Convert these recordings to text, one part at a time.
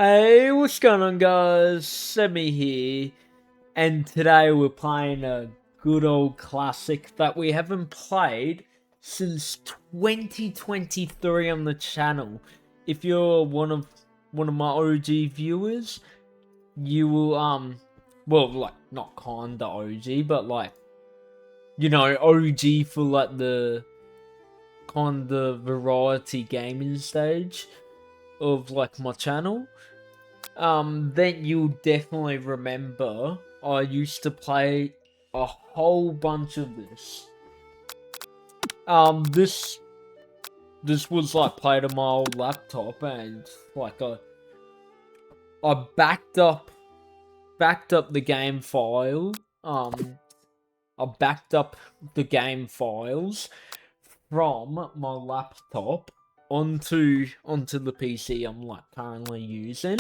Hey, what's going on, guys? Semi here, and today we're playing a good old classic that we haven't played since 2023 on the channel. If you're one of my OG viewers, you will well, like, not kinda OG, but like, you know, OG for like the kinda variety gaming stage of like my channel. Then you'll definitely remember I used to play a whole bunch of this. This was like played on my old laptop, and like I backed up the game file. I backed up the game files from my laptop onto the PC I'm like currently using.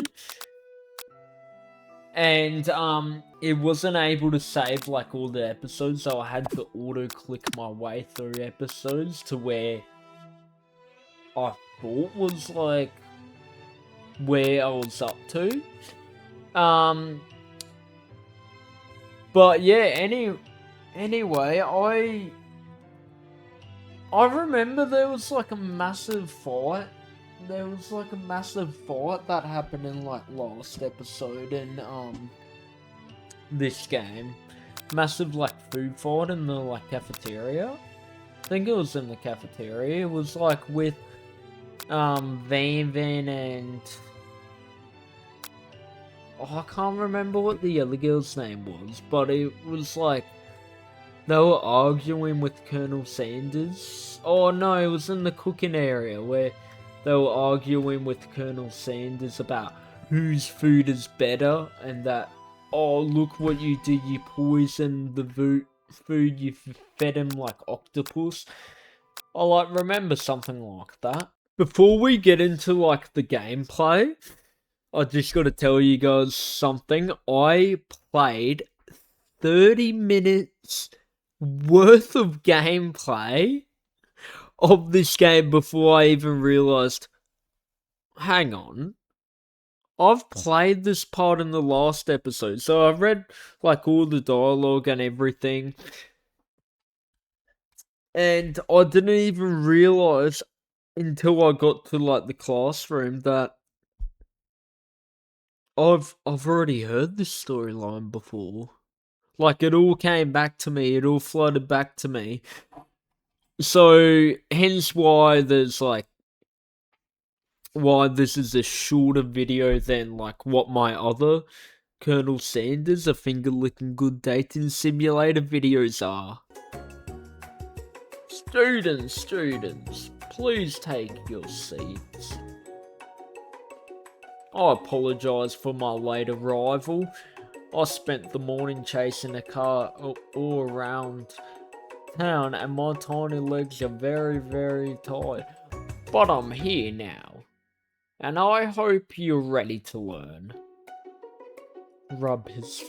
And it wasn't able to save like all the episodes, so I had to auto click my way through episodes to where I thought was like where I was up to. But yeah, anyway, I remember there was like a massive fight. There was like a massive fight that happened in like last episode in this game. Massive like food fight in the like cafeteria. I think it was in the cafeteria. It was like with Van and I can't remember what the other girl's name was, but it was like they were arguing with Colonel Sanders. Oh no, it was in the cooking area where they were arguing with Colonel Sanders about whose food is better, and that, oh, look what you did, you poisoned the food, you fed him like octopus. I like remember something like that. Before we get into like the gameplay, I just gotta tell you guys something. I played 30 minutes worth of gameplay of this game before I even realised, hang on, I've played this part in the last episode, so I've read like all the dialogue and everything, and I didn't even realise until I got to like the classroom that I've already heard this storyline before. Like, it all came back to me, it all flooded back to me. So hence why there's like why this is a shorter video than like what my other Colonel Sanders, a finger licking good dating simulator videos are. Students, please take your seats. I apologise for my late arrival. I spent the morning chasing a car all around town and my tiny legs are very, very tired. But I'm here now, and I hope you're ready to learn. Rub his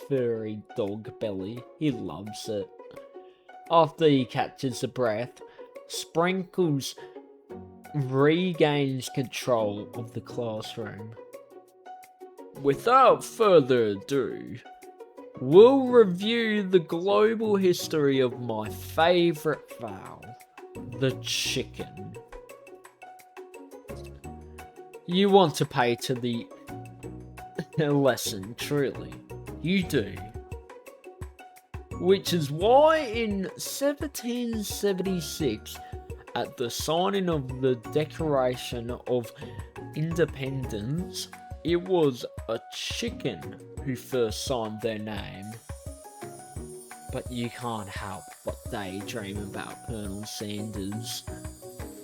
furry dog belly. He loves it. After he catches a breath, Sprinkles regains control of the classroom. Without further ado, we'll review the global history of my favourite fowl, the chicken. You want to pay to the lesson, truly. You do. Which is why in 1776, at the signing of the Declaration of Independence, it was a chicken who first signed their name. But you can't help but daydream about Colonel Sanders,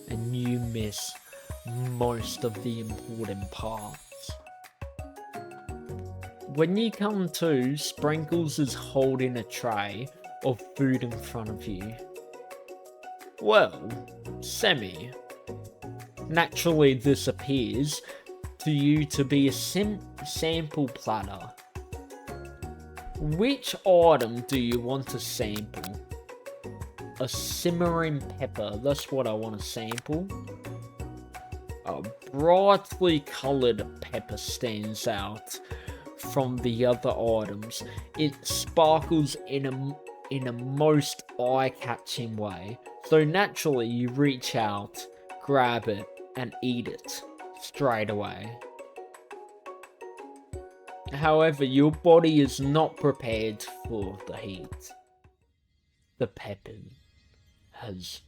and you miss most of the important parts. When you come to, Sprinkles is holding a tray of food in front of you. Well, Semi, naturally this appears to you to be a sample platter. Which item do you want to sample? A simmering pepper, that's what I want to sample. A brightly coloured pepper stands out from the other items. It sparkles in a most eye-catching way. So naturally you reach out, grab it, and eat it straight away. However, your body is not prepared for the heat. The pepper has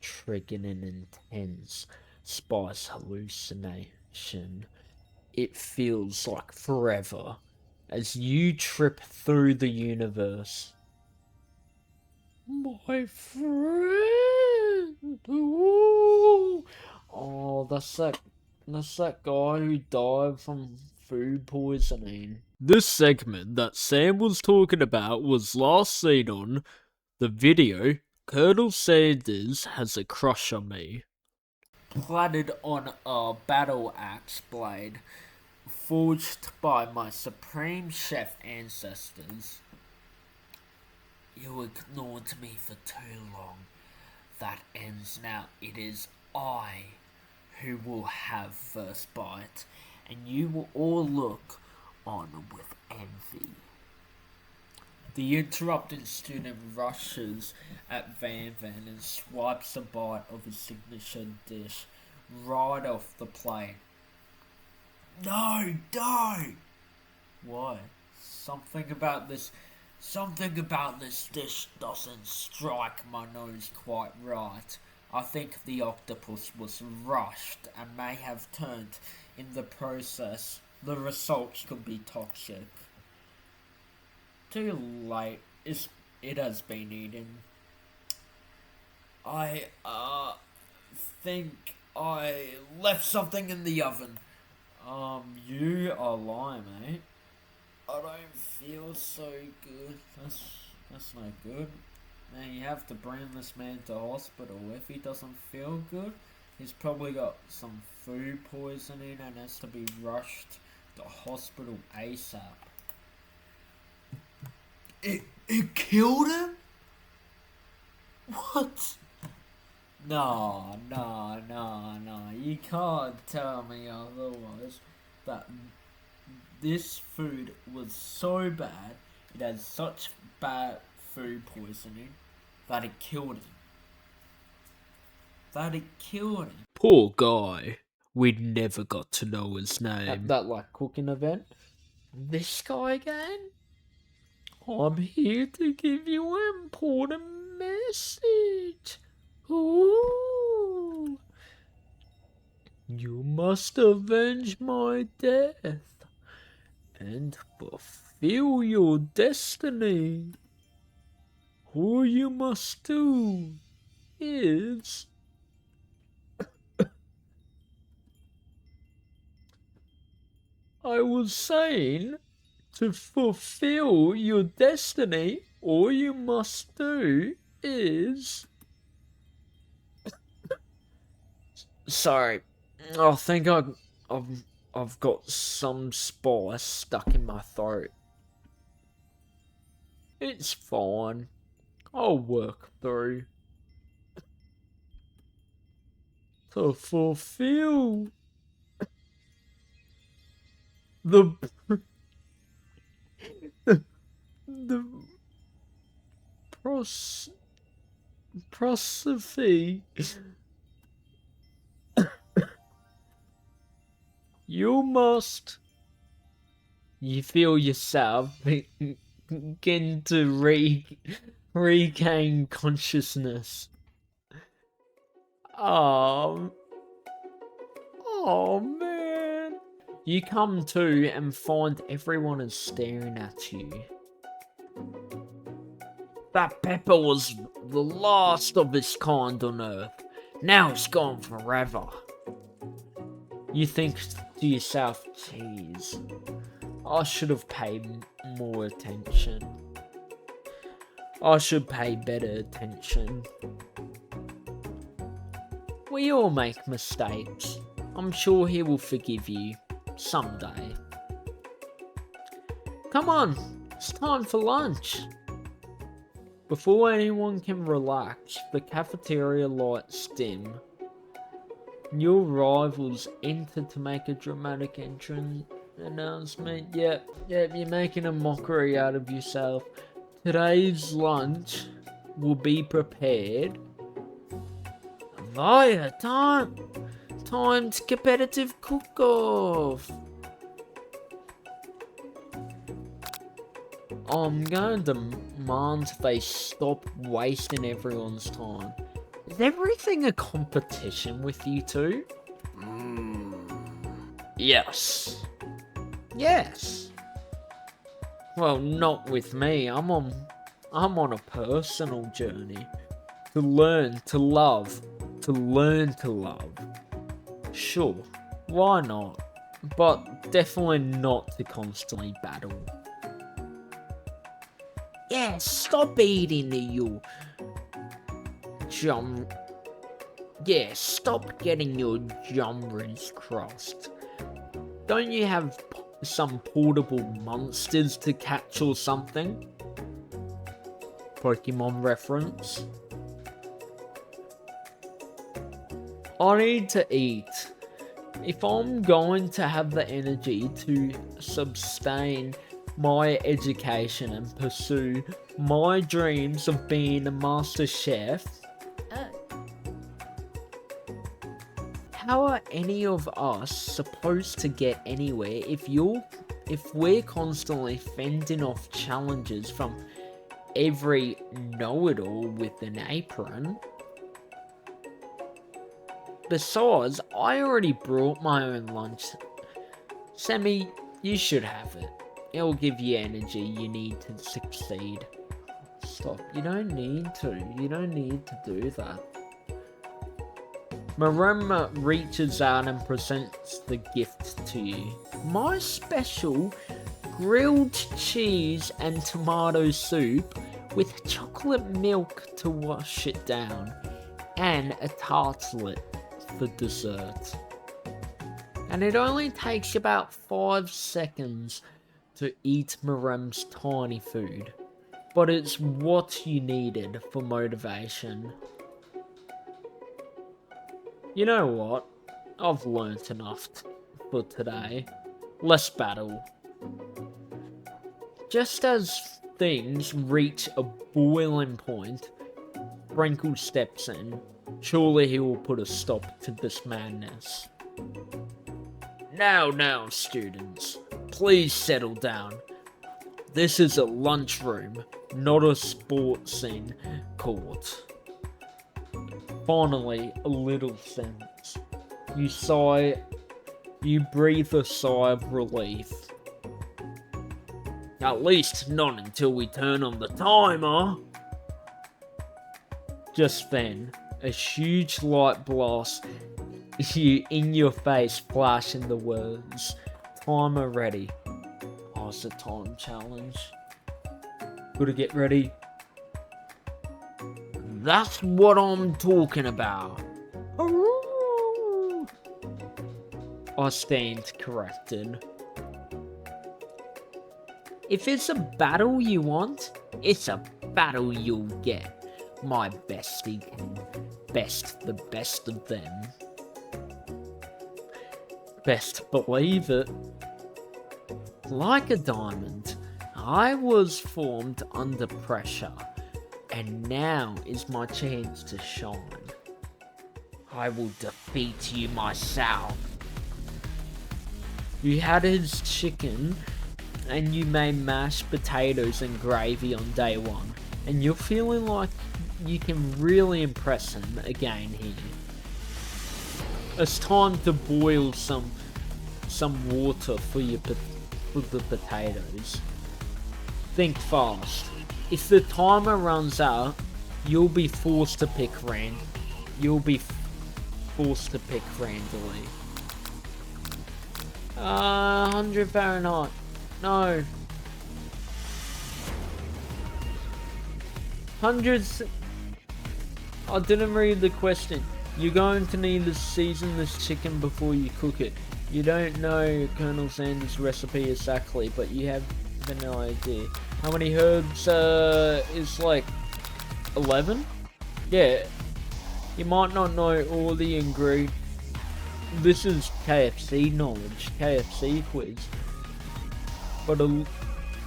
triggered an intense spice hallucination. It feels like forever as you trip through the universe. My friend! Ooh. Oh, that's that guy who died from food poisoning. This segment that Sam was talking about was last seen on the video Colonel Sanders Has a Crush on Me. Platted on a battle axe blade, forged by my supreme chef ancestors. You ignored me for too long. That ends now. It is I who will have first bite, and you will all look on with envy. The interrupted student rushes at Van Van and swipes a bite of his signature dish right off the plate. No, don't! Why? Something about this dish doesn't strike my nose quite right. I think the octopus was rushed and may have turned in the process. The results could be toxic. Too late. It has been eaten. I think I left something in the oven. You are lying, mate. I don't feel so good. That's no good. Now you have to bring this man to hospital. If he doesn't feel good, he's probably got some food poisoning and has to be rushed to hospital ASAP. It killed him? What? No. You can't tell me otherwise. That this food was so bad, it had such bad food poisoning, that it killed him. Poor guy. We never got to know his name. At that like cooking event. This guy again? I'm here to give you an important message. Ooh. You must avenge my death and fulfill your destiny. All you must do is I was saying, to fulfill your destiny, all you must do is... Sorry, I think I've got some spice stuck in my throat. It's fine. I'll work through. To fulfill the prosophy. You feel yourself begin to regain consciousness. Oh man. You come to and find everyone is staring at you. That pepper was the last of its kind on Earth. Now it's gone forever. You think to yourself, jeez, I should have paid more attention. I should pay better attention. We all make mistakes. I'm sure he will forgive you someday. Come on, it's time for lunch. Before anyone can relax, the cafeteria lights dim. Your rivals enter to make a dramatic entrance announcement. Yep, you're making a mockery out of yourself. Today's lunch will be prepared via timed competitive cook-off. I'm going to demand they stop wasting everyone's time. Is everything a competition with you two? Yes. Well, not with me. I'm on a personal journey to learn to love. Sure, why not? But definitely not to constantly battle. Yeah, stop eating your stop getting your genres crossed. Don't you have some portable monsters to catch or something? Pokemon reference. I need to eat. If I'm going to have the energy to sustain my education and pursue my dreams of being a master chef, how are any of us supposed to get anywhere if we're constantly fending off challenges from every know-it-all with an apron? Besides, I already brought my own lunch. Sammy, you should have it. It'll give you energy you need to succeed. Stop. You don't need to do that. Maremma reaches out and presents the gift to you. My special grilled cheese and tomato soup with chocolate milk to wash it down, and a tartlet for dessert. And it only takes about 5 seconds to eat Marem's tiny food, but it's what you needed for motivation. You know what? I've learnt enough for today. Let's battle. Just as things reach a boiling point, Sprinkle steps in. Surely he will put a stop to this madness. Now, students, please settle down. This is a lunchroom, not a sportsing court. Finally, a little sense. You breathe a sigh of relief. At least not until we turn on the timer. Just then, a huge light blast in your face, flashing the words, "Timer ready." Oh, it's a time challenge. Gotta get ready. That's what I'm talking about. I stand corrected. If it's a battle you want, it's a battle you'll get. My bestie can the best of them. Best believe it. Like a diamond, I was formed under pressure, and now is my chance to shine. I will defeat you myself. You had his chicken, and you made mashed potatoes and gravy on day one, and you're feeling like you can really impress him again here. It's time to boil some water for the potatoes. Think fast. If the timer runs out, you'll be forced to pick randomly. 100 Fahrenheit. No. Hundreds. I didn't read the question. You're going to need to season this chicken before you cook it. You don't know Colonel Sanders' recipe exactly, but you have no idea. How many herbs is like 11? Yeah. You might not know all the ingredients. this is KFC knowledge, KFC quiz. But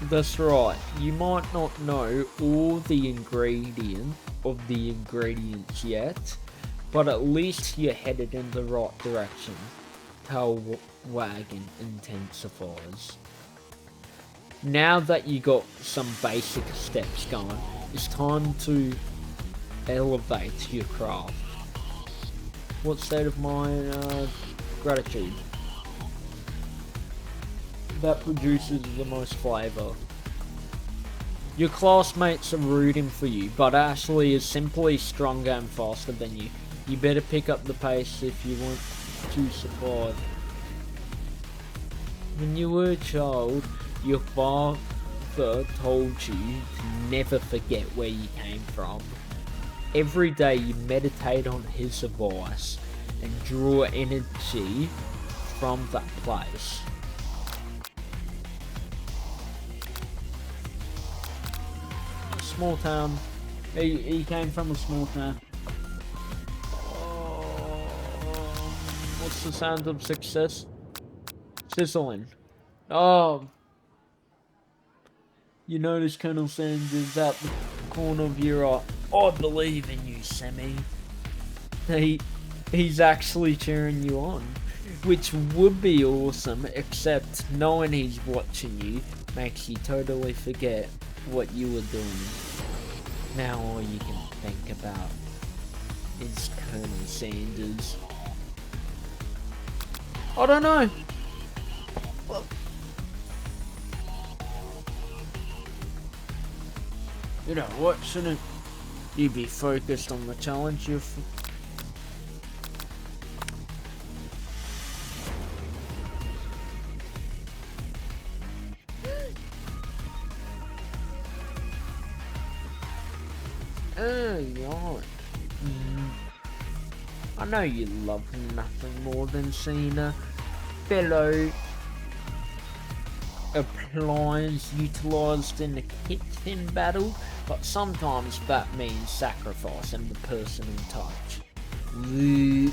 that's right, you might not know all the ingredients yet, but at least you're headed in the right direction. Tail wagging intensifies. Now that you got some basic steps going, it's time to elevate your craft. What state of mind? Gratitude. That produces the most flavour. Your classmates are rooting for you, but Ashley is simply stronger and faster than you. You better pick up the pace if you want to survive. When you were a child, your father told you to never forget where you came from. Every day you meditate on his advice and draw energy from that place. Small town. He came from a small town. What's the sound of success? Sizzling. Oh. You notice Colonel Sanders out the corner of your eye. I believe in you, Sammy. He's actually cheering you on. Which would be awesome, except knowing he's watching you makes you totally forget what you were doing. Now all you can think about is Colonel Sanders. I don't know. Well, you know what, shouldn't you be focused on the challenge you're yawn. I know you love nothing more than seeing a fellow appliance utilised in the kitchen battle, but sometimes that means sacrificing the personal touch. You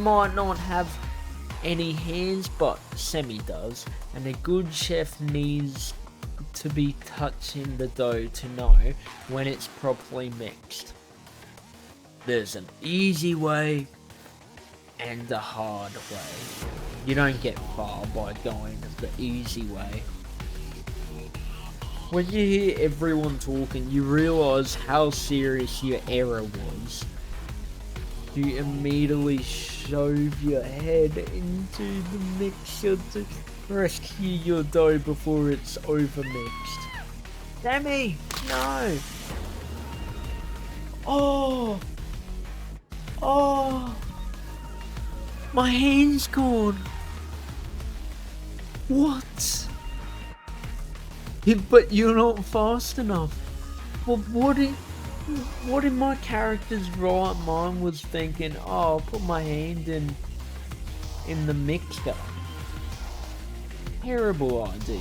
might not have any hands, but Semi does, and a good chef needs to be touching the dough to know when it's properly mixed. There's an easy way and a hard way. You don't get far by going the easy way. When you hear everyone talking, you realise how serious your error was. You immediately shove your head into the mixer to rescue your dough before it's overmixed. Sammy, no! Oh! My hand's gone! What? Yeah, but you're not fast enough. Well, what in my character's right mind was thinking, oh, I'll put my hand in the mixer. Terrible idea.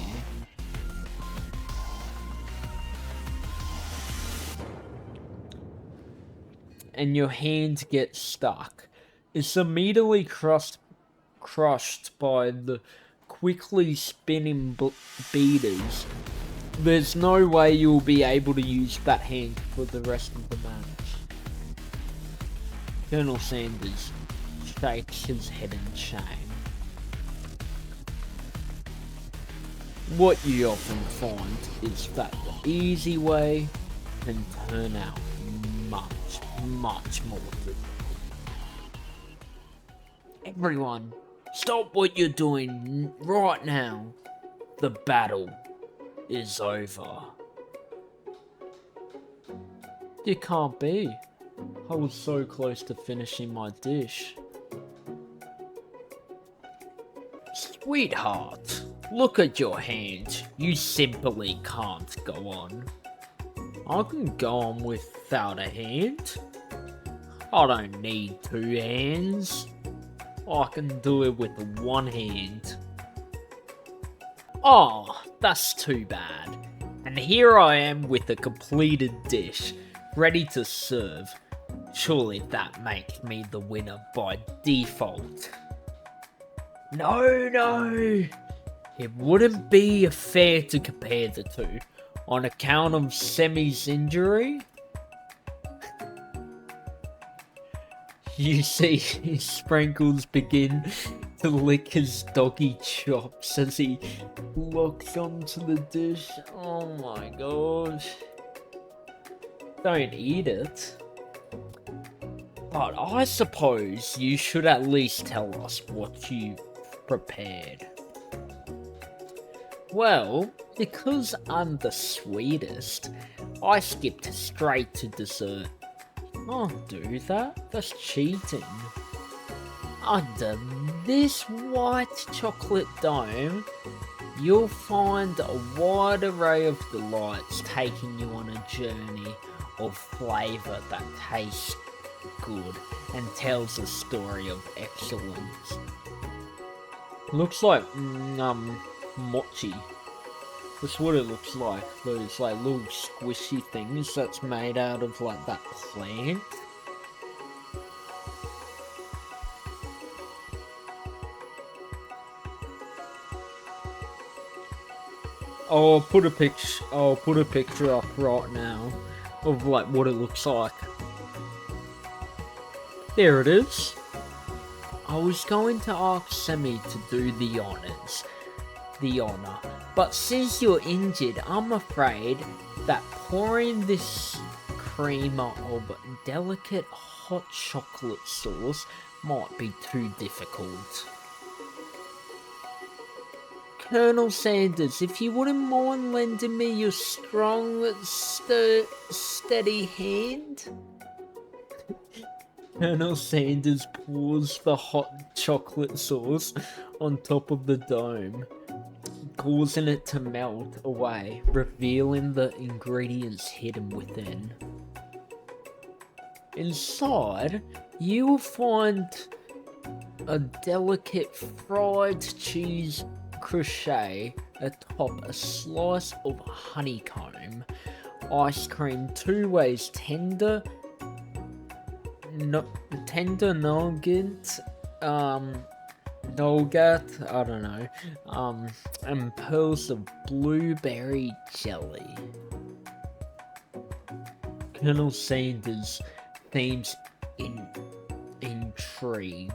And your hand gets stuck. It's immediately crushed by the quickly spinning beaters. There's no way you'll be able to use that hand for the rest of the match. Colonel Sanders shakes his head in shame. What you often find is that the easy way can turn out much more difficult. Everyone, stop what you're doing right now. The battle is over. It can't be. I was so close to finishing my dish. Sweetheart, look at your hand. You simply can't go on. I can go on without a hand. I don't need two hands. I can do it with one hand. Oh, that's too bad. And here I am with a completed dish, ready to serve. Surely that makes me the winner by default. No! It wouldn't be fair to compare the two. On account of Semi's injury? You see his Sprinkles begin to lick his doggy chops as he locks onto the dish. Oh my gosh. Don't eat it. But I suppose you should at least tell us what you've prepared. Well, because I'm the sweetest, I skipped straight to dessert. Can't do that, that's cheating. Under this white chocolate dome, you'll find a wide array of delights taking you on a journey of flavour that tastes good and tells a story of excellence. Looks like mochi. That's what it looks like. Those like little squishy things that's made out of like that plant. I'll put a picture up right now of like what it looks like. There it is. I was going to ask Semi to do the honour, but since you're injured, I'm afraid that pouring this creamer of delicate hot chocolate sauce might be too difficult. Colonel Sanders, if you wouldn't mind lending me your strong, steady hand? Colonel Sanders pours the hot chocolate sauce on top of the dome, causing it to melt away, revealing the ingredients hidden within. Inside, you will find a delicate fried cheese crochet atop a slice of honeycomb, ice cream 2 ways tender nougat, I don't know, and pearls of blueberry jelly. Colonel Sanders seems intrigued,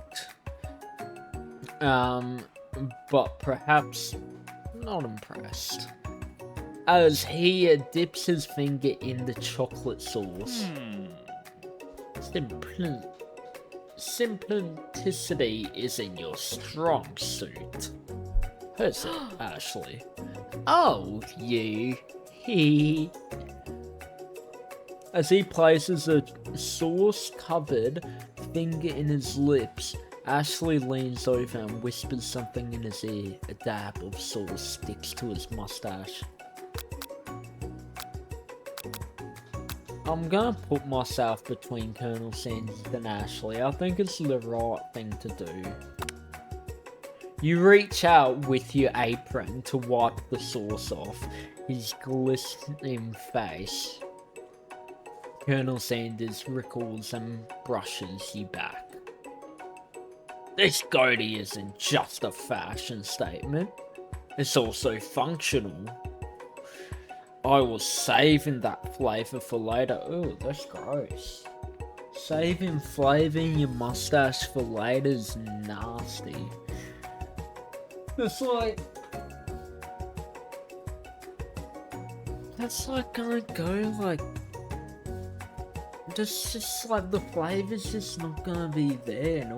but perhaps not impressed, as he dips his finger in the chocolate sauce. Simplicity isn't your strong suit. Is it, Ashley? Oh, you. He. As he places a sauce-covered finger in his lips, Ashley leans over and whispers something in his ear. A dab of sauce sticks to his mustache. I'm gonna put myself between Colonel Sanders and Ashley. I think it's the right thing to do. You reach out with your apron to wipe the sauce off his glistening face. Colonel Sanders wriggles and brushes you back. This goatee isn't just a fashion statement, it's also functional. I was saving that flavour for later. Ooh, that's gross. Saving flavour in your mustache for later is nasty. It's like... That's like gonna go like... Just like the flavour's just not gonna be there, and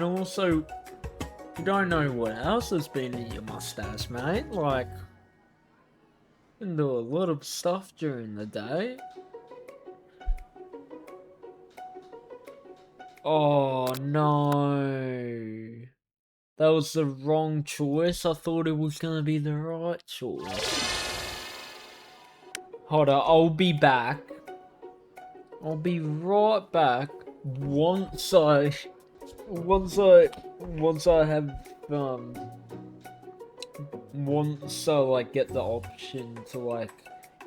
also... You don't know what else has been in your mustache, mate. Like... You can do a lot of stuff during the day. Oh no. That was the wrong choice. I thought it was gonna be the right choice. Hold on, I'll be back. I'll be right back once I have once I like get the option to like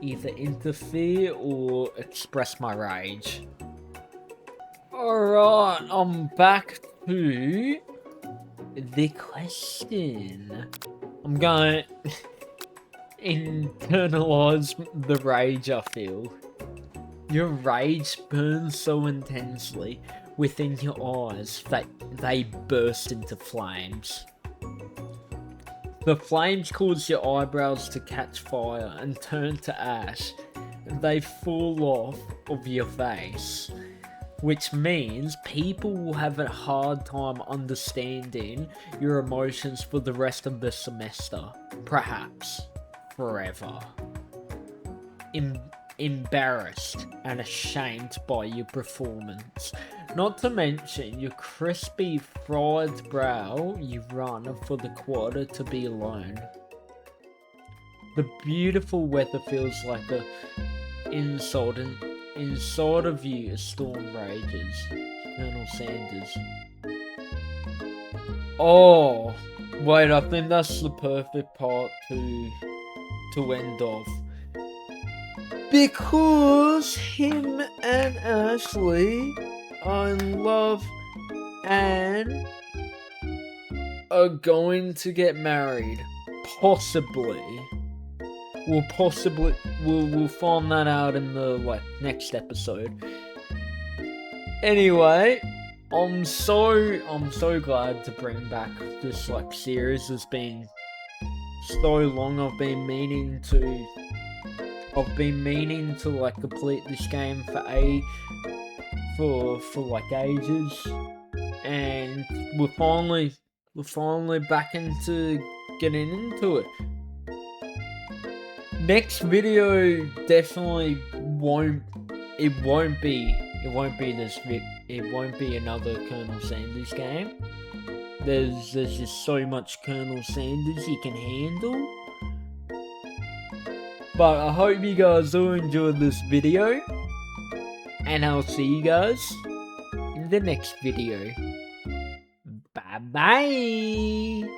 either interfere or express my rage. Alright, I'm back to the question. I'm going to internalize the rage I feel. Your rage burns so intensely within your eyes that they burst into flames. The flames cause your eyebrows to catch fire and turn to ash. They fall off of your face, which means people will have a hard time understanding your emotions for the rest of the semester, perhaps forever. Embarrassed and ashamed by your performance. Not to mention your crispy, fried brow you run for the quarter to be alone. The beautiful weather feels like a insult, and inside of you a storm rages. Colonel Sanders. Oh, wait, I think that's the perfect part to end off. Because him and Ashley are in love and are going to get married. Possibly. We'll find that out in the next episode. Anyway, I'm so glad to bring back this series. It's been so long. I've been meaning to complete this game for ages, and we're finally back into getting into it. Next video definitely won't be another Colonel Sanders game. There's just so much Colonel Sanders you can handle. But I hope you guys all enjoyed this video, and I'll see you guys in the next video. Bye bye.